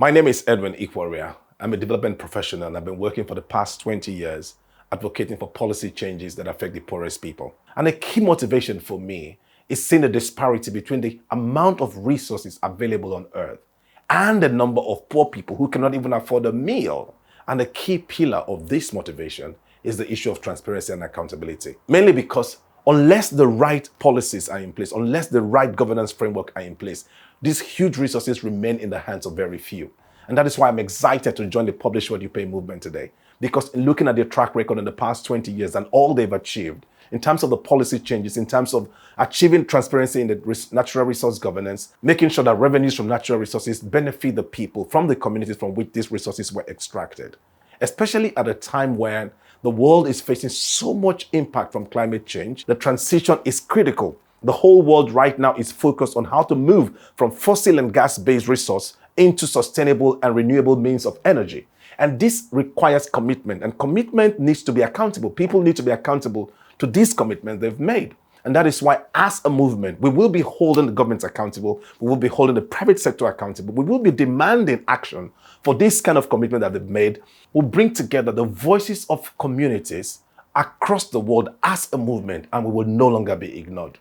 My name is Edwin Ikhuoria. I'm a development professional and I've been working for the past 20 years advocating for policy changes that affect the poorest people. And a key motivation for me is seeing the disparity between the amount of resources available on earth and the number of poor people who cannot even afford a meal. And a key pillar of this motivation is the issue of transparency and accountability. Mainly because unless the right policies are in place, unless the right governance framework are in place, these huge resources remain in the hands of very few. And that is why I'm excited to join the Publish What You Pay movement today. Because in looking at their track record in the past 20 years and all they've achieved, in terms of the policy changes, in terms of achieving transparency in the natural resource governance, making sure that revenues from natural resources benefit the people from the communities from which these resources were extracted. Especially at a time when the world is facing so much impact from climate change, the transition is critical. The whole world right now is focused on how to move from fossil and gas-based resource into sustainable and renewable means of energy. And this requires commitment, and commitment needs to be accountable. People need to be accountable to these commitments they've made. And that is why, as a movement, we will be holding the government accountable, we will be holding the private sector accountable, we will be demanding action for this kind of commitment that they've made. We'll bring together the voices of communities across the world as a movement, and we will no longer be ignored.